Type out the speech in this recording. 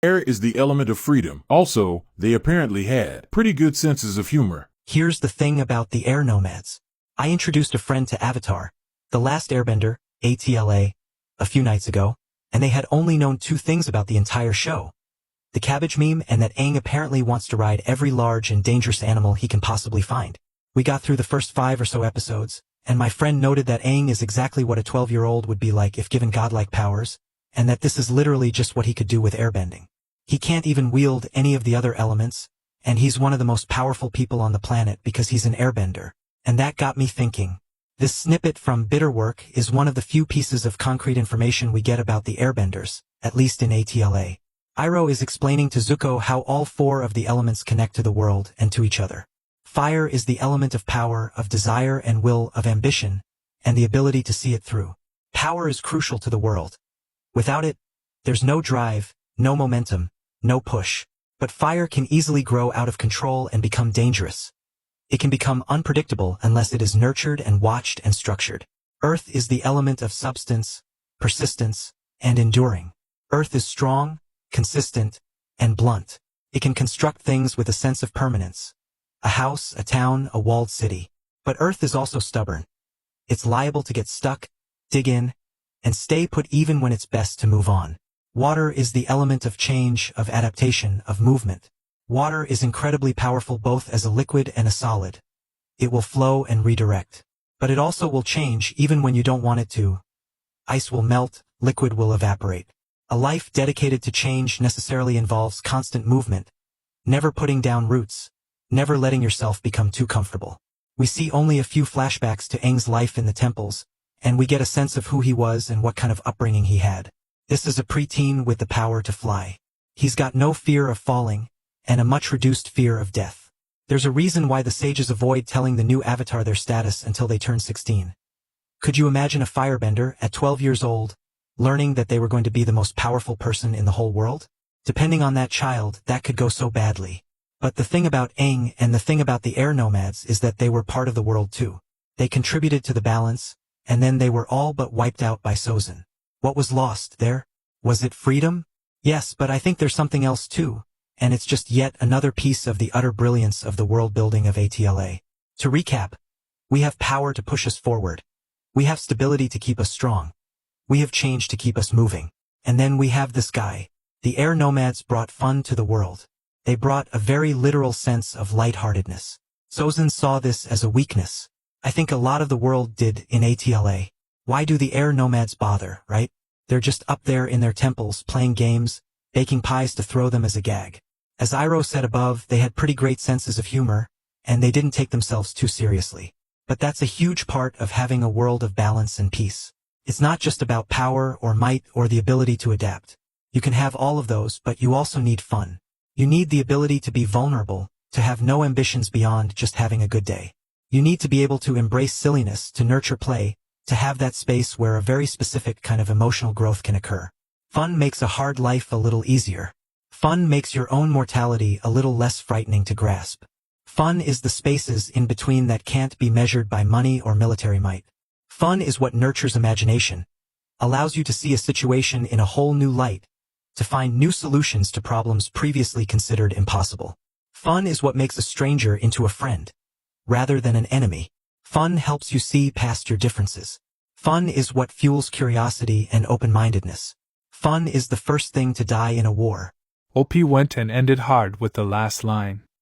Air is the element of freedom. Also, they apparently had pretty good senses of humor. Here's the thing about the air nomads. I introduced a friend to Avatar, The Last Airbender, ATLA, a few nights ago, and they had only known two things about the entire show. The cabbage meme and that Aang apparently wants to ride every large and dangerous animal he can possibly find. We got through the first 5 or so episodes, and my friend noted that Aang is exactly what a 12-year-old would be like if given godlike powers, and that this is literally just what he could do with airbending. He can't even wield any of the other elements, and he's one of the most powerful people on the planet because he's an airbender. And that got me thinking. This snippet from Bitterwork is one of the few pieces of concrete information we get about the airbenders, at least in ATLA. Iroh is explaining to Zuko how all 4 of the elements connect to the world and to each other. Fire is the element of power, of desire and will, of ambition, and the ability to see it through. Power is crucial to the world. Without it, there's no drive, no momentum, no push. But fire can easily grow out of control and become dangerous. It can become unpredictable unless it is nurtured and watched and structured. Earth is the element of substance, persistence, and enduring. Earth is strong, consistent, and blunt. It can construct things with a sense of permanence. A house, a town, a walled city. But Earth is also stubborn. It's liable to get stuck, dig in, and stay put even when it's best to move on. Water is the element of change, of adaptation, of movement. Water is incredibly powerful both as a liquid and a solid. It will flow and redirect. But it also will change even when you don't want it to. Ice will melt, liquid will evaporate. A life dedicated to change necessarily involves constant movement, never putting down roots, never letting yourself become too comfortable. We see only a few flashbacks to Aang's life in the temples, and we get a sense of who he was and what kind of upbringing he had. This is a preteen with the power to fly. He's got no fear of falling, and a much reduced fear of death. There's a reason why the sages avoid telling the new avatar their status until they turn 16. Could you imagine a firebender at 12 years old, learning that they were going to be the most powerful person in the whole world? Depending on that child, that could go so badly. But the thing about Aang and the thing about the air nomads is that they were part of the world too. They contributed to the balance, and then they were all but wiped out by Sozin. What was lost there? Was it freedom? Yes, but I think there's something else too, and it's just yet another piece of the utter brilliance of the world building of ATLA. To recap, we have power to push us forward. We have stability to keep us strong. We have change to keep us moving. And then we have this guy. The air nomads brought fun to the world. They brought a very literal sense of lightheartedness. Sozin saw this as a weakness. I think a lot of the world did in ATLA. Why do the air nomads bother, right? They're just up there in their temples playing games, baking pies to throw them as a gag. As Iroh said above, they had pretty great senses of humor, and they didn't take themselves too seriously. But that's a huge part of having a world of balance and peace. It's not just about power or might or the ability to adapt. You can have all of those, but you also need fun. You need the ability to be vulnerable, to have no ambitions beyond just having a good day. You need to be able to embrace silliness, to nurture play, to have that space where a very specific kind of emotional growth can occur. Fun makes a hard life a little easier. Fun makes your own mortality a little less frightening to grasp. Fun is the spaces in between that can't be measured by money or military might. Fun is what nurtures imagination, allows you to see a situation in a whole new light, to find new solutions to problems previously considered impossible. Fun is what makes a stranger into a friend, rather than an enemy. Fun helps you see past your differences. Fun is what fuels curiosity and open-mindedness. Fun is the first thing to die in a war. OP went and ended hard with the last line.